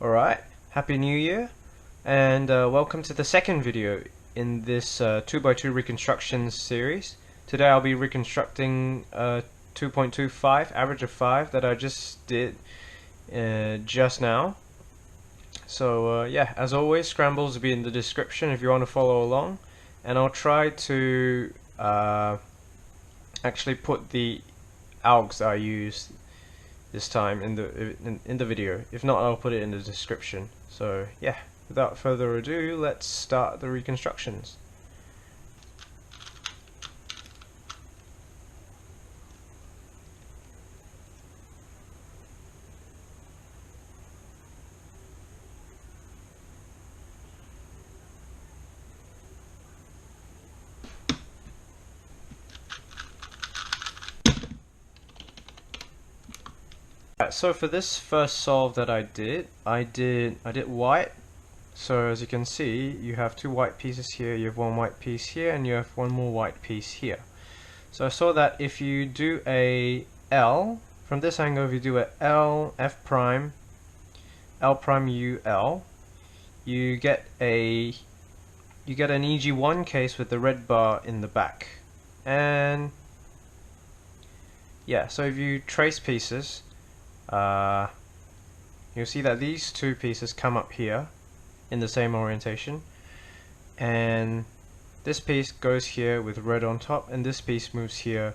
Alright, Happy New Year, and welcome to the second video in this 2x2 reconstructions series. Today I'll be reconstructing 2.25, average of 5, that I just did just now. So yeah, as always, scrambles will be in the description if you want to follow along, and I'll try to actually put the algs that I used this time in the video. If not, I'll put it in the description. So yeah, without further ado, let's start the reconstructions. So for this first solve that I did white. So as you can see, you have two white pieces here, you have one white piece here, and you have one more white piece here. So I saw that if you do a L from this angle, if you do a L F prime L prime U L, you get an EG1 case with the red bar in the back. And yeah, so if you trace pieces, you'll see that these two pieces come up here in the same orientation, and this piece goes here with red on top, and this piece moves here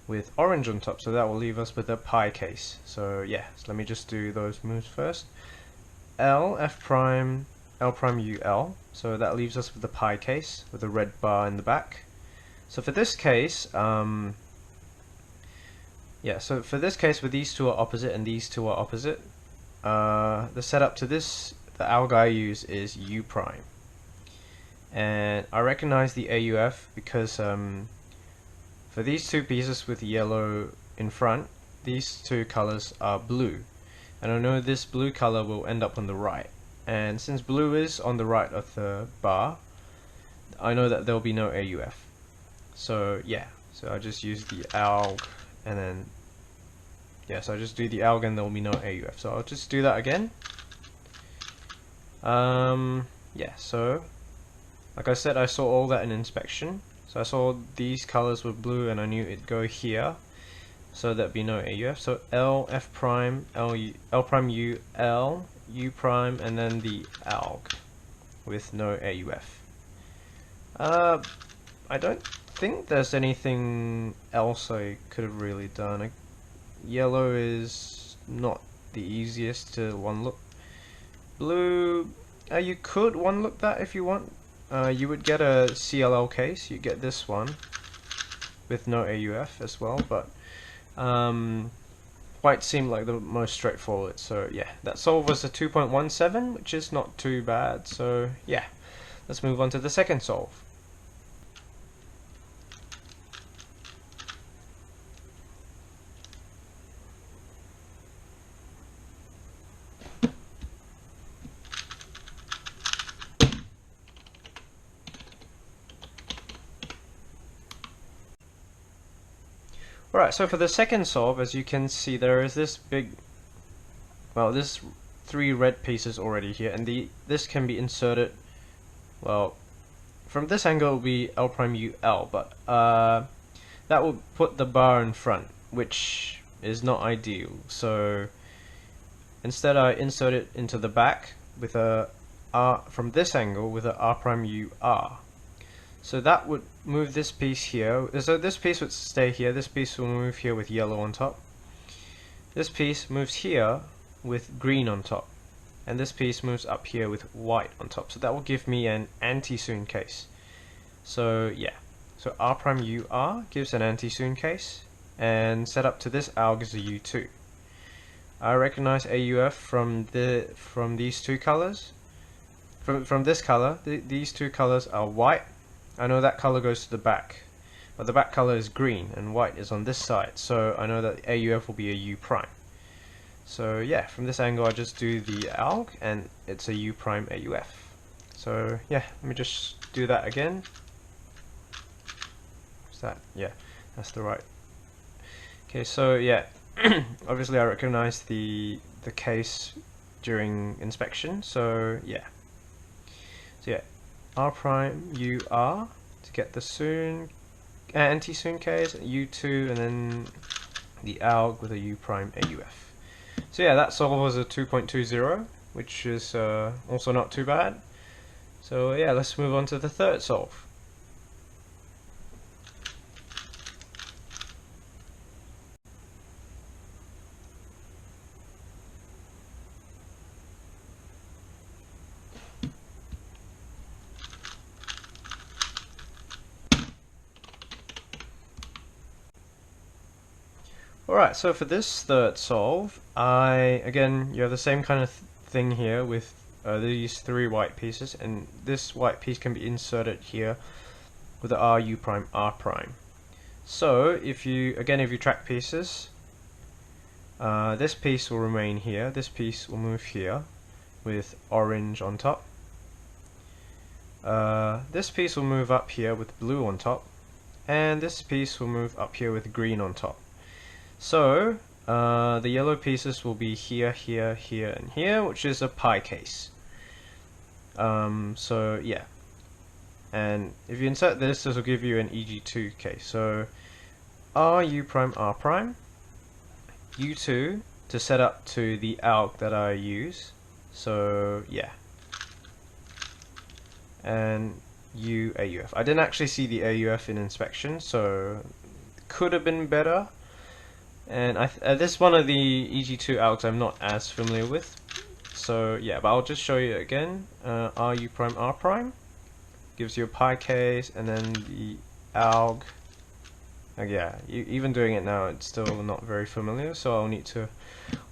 with orange on top, so that will leave us with a pi case. So yeah, so let me just do those moves first. L F prime L prime U L, so that leaves us with the pi case with a red bar in the back. So for this case, yeah, so for this case, with these two are opposite and these two are opposite, the setup to this, the alg I use is U prime. And I recognize the AUF because for these two pieces with yellow in front, these two colors are blue. And I know this blue color will end up on the right. And since blue is on the right of the bar, I know that there will be no AUF. So yeah, so I just use the alg. And then, yes, I just do the alg and there will be no AUF. So I'll just do that again. Yeah, so, like I said, I saw all that in inspection. So I saw these colors were blue and I knew it'd go here. So there'd be no AUF. So L, F prime, L prime U, L, U prime, and then the alg with no AUF. I don't think there's anything else I could have really done. Yellow is not the easiest to one look. Blue, you could one look that if you want. You would get a CLL case. You get this one with no AUF as well, but white seemed like the most straightforward. So yeah, that solve was a 2.17, which is not too bad. So yeah, let's move on to the second solve. Alright, so for the second solve, as you can see, there is this big, well, this three red pieces already here, and this can be inserted, well, from this angle it will be L prime U L, but that will put the bar in front, which is not ideal. So instead I insert it into the back with a R from this angle with a R prime U R. So that would move this piece here. So this piece would stay here. This piece will move here with yellow on top. This piece moves here with green on top. And this piece moves up here with white on top. So that will give me an anti-soon case. So yeah. So R prime U R gives an anti-soon case. And set up to this alg is a U2. I recognize AUF from these two colors. From this color, these two colors are white. I know that color goes to the back, but the back color is green and white is on this side, so I know that AUF will be a U prime. So yeah, from this angle I just do the alg and it's a U prime AUF. So yeah, let me just do that again. What's that? Yeah, that's the right. Okay, so yeah, obviously I recognize the case during inspection. So yeah. So yeah, R prime U R to get the soon anti-soon case, U2, and then the alg with a U prime AUF. So yeah, that solve was a 2.20, which is also not too bad. So yeah, let's move on to the third solve. Alright, so for this third solve, again, you have the same kind of thing here with these three white pieces, and this white piece can be inserted here with the R, U prime, R prime. So if you track pieces, this piece will remain here, this piece will move here with orange on top. This piece will move up here with blue on top, and this piece will move up here with green on top. So the yellow pieces will be here, here, here, and here, which is a pi case. So yeah, and if you insert this will give you an EG2 case. So R, U prime, R prime, U2 to set up to the alg that I use. So yeah, and U AUF. I didn't actually see the AUF in inspection, so could have been better. And this is one of the EG2 algs I'm not as familiar with. So yeah, but I'll just show you again. R, U prime, R prime gives you a pi case, and then the alg. Yeah, even doing it now, it's still not very familiar, so I'll need to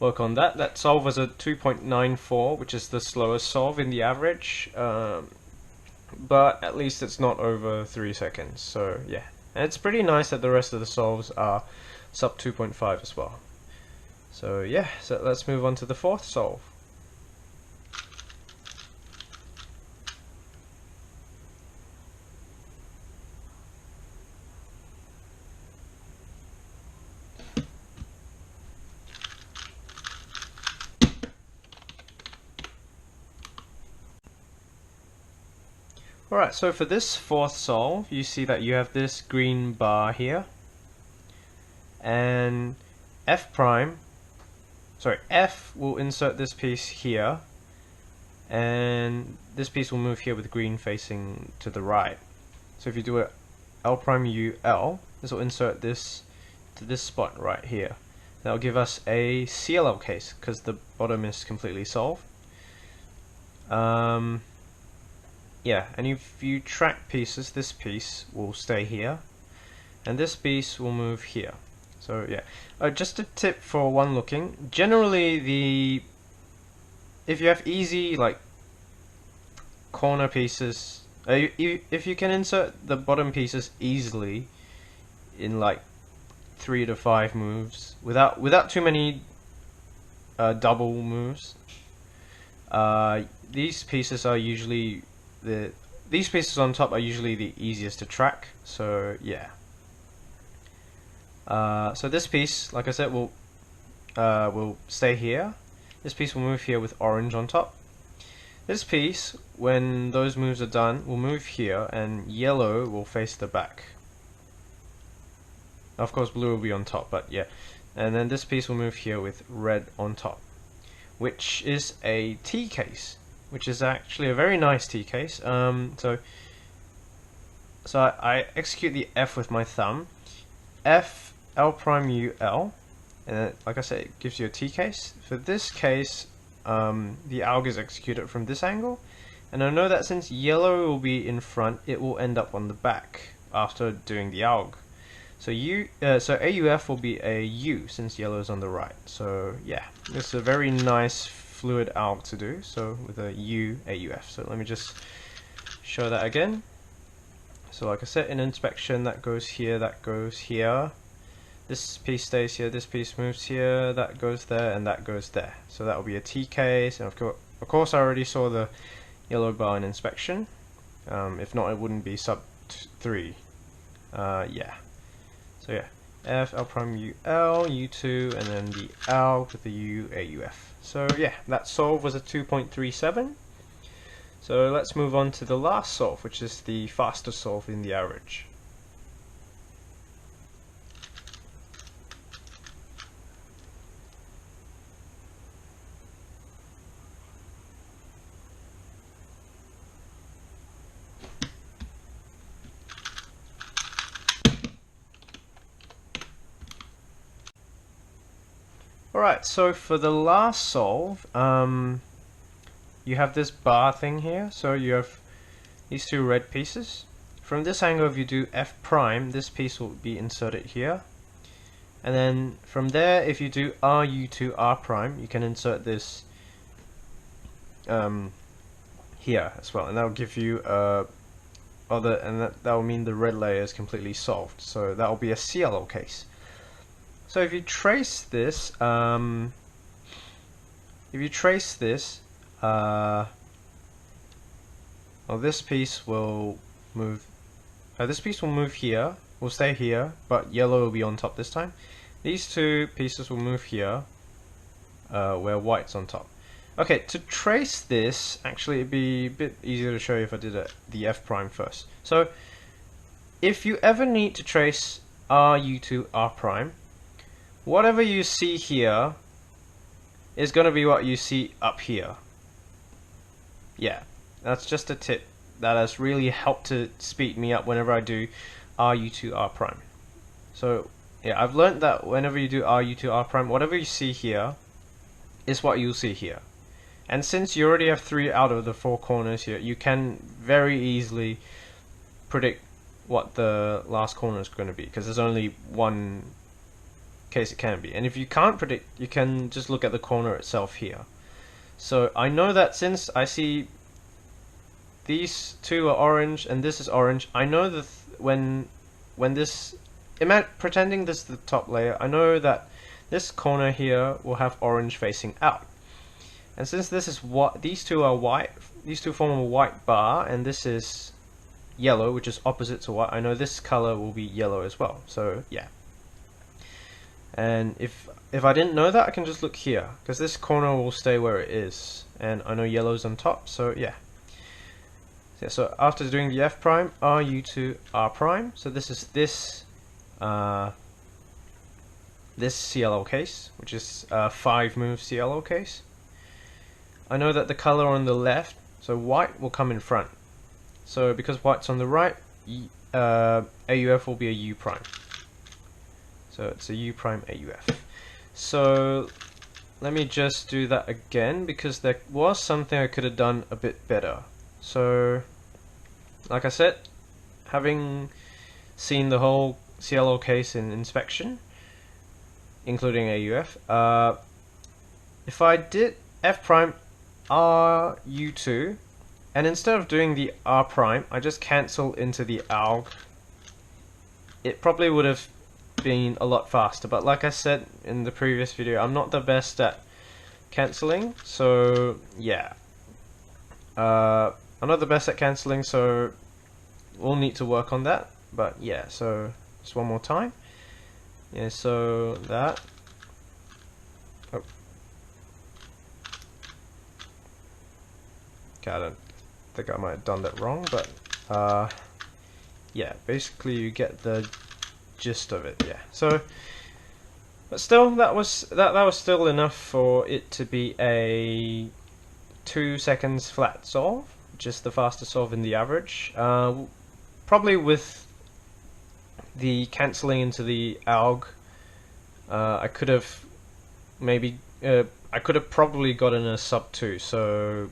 work on that. That solve was a 2.94, which is the slowest solve in the average, but at least it's not over 3 seconds, so yeah. And it's pretty nice that the rest of the solves are sub 2.5 as well. So yeah, so let's move on to the fourth solve. Alright, so for this fourth solve, you see that you have this green bar here, and F will insert this piece here, and this piece will move here with green facing to the right. So if you do it L prime U L, this will insert this to this spot right here. That'll give us a CLL case because the bottom is completely solved. Yeah, and if you track pieces, this piece will stay here, and this piece will move here. So yeah, just a tip for one looking. Generally, if you have easy like corner pieces, if you can insert the bottom pieces easily in like 3 to 5 moves without too many double moves, these pieces are usually these pieces on top are usually the easiest to track. So yeah. So this piece, like I said, will stay here. This piece will move here with orange on top. This piece, when those moves are done, will move here, and yellow will face the back. Of course, blue will be on top, but yeah. And then this piece will move here with red on top, which is a T case, which is actually a very nice T case. So I execute the F with my thumb. F L prime U L, and then, like I said, it gives you a T case. For this case, the alg is executed from this angle, and I know that since yellow will be in front, it will end up on the back after doing the alg. So so AUF will be a U since yellow is on the right. So yeah, this is a very nice fluid alg to do. So with a U AUF. So let me just show that again. So like I said, in inspection, that goes here, that goes here. This piece stays here, this piece moves here, that goes there, and that goes there. So that will be a T case, and of course I already saw the yellow bar in inspection. If not, it wouldn't be sub 3. Yeah. So yeah. F, L prime U L, U2, and then the L with the U, A, U, F. So yeah, that solve was a 2.37. So let's move on to the last solve, which is the faster solve in the average. Alright, so for the last solve, you have this bar thing here, so you have these two red pieces. From this angle, if you do F prime, this piece will be inserted here. And then from there, if you do RU to R prime, you can insert this here as well, and that will give you that will mean the red layer is completely solved. So that will be a CLO case. So if you trace this, well, this piece will move. This piece will move here. Will stay here, but yellow will be on top this time. These two pieces will move here, where white's on top. Okay, to trace this, actually it'd be a bit easier to show you if I did the F prime first. So if you ever need to trace RU to R prime, whatever you see here is going to be what you see up here. Yeah, that's just a tip that has really helped to speed me up whenever I do RU to R prime. So yeah, I've learned that whenever you do RU to R prime, whatever you see here is what you'll see here. And since you already have 3 out of the 4 corners here, you can very easily predict what the last corner is going to be, because there's only one case it can be. And if you can't predict, you can just look at the corner itself here. So I know that since I see these two are orange and this is orange, I know that when this, pretending this is the top layer, I know that this corner here will have orange facing out. And since this is what these two are white, these two form a white bar, and this is yellow, which is opposite to white, I know this color will be yellow as well. So yeah. And if I didn't know that, I can just look here, because this corner will stay where it is, and I know yellow's on top. So yeah. So after doing the F prime, RU to R prime. So this is this CLO case, which is a 5-move CLO case. I know that the color on the left, so white will come in front. So because white's on the right, AUF will be a U prime. So it's a U prime AUF. So let me just do that again, because there was something I could have done a bit better. So like I said, having seen the whole CLO case in inspection, including AUF, if I did F prime RU2, and instead of doing the R prime, I just cancel into the ALG, it probably would have been a lot faster. But like I said in the previous video, I'm not the best at cancelling, so yeah. I'm not the best at cancelling, so we'll need to work on that. But yeah, so just one more time. Yeah, so that. Oh. Okay, I don't think I might have done that wrong, but yeah, basically you get the gist of it. Yeah. So, but still, that was still enough for it to be a 2 seconds flat solve, which is the fastest solve in the average. Probably with the cancelling into the ALG, I could have probably gotten a sub 2. So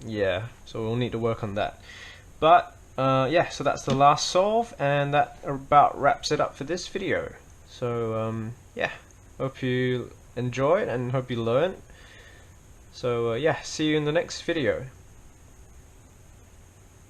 yeah, so we'll need to work on that. But yeah, so that's the last solve, and that about wraps it up for this video. So yeah, hope you enjoyed and hope you learned. So yeah, see you in the next video.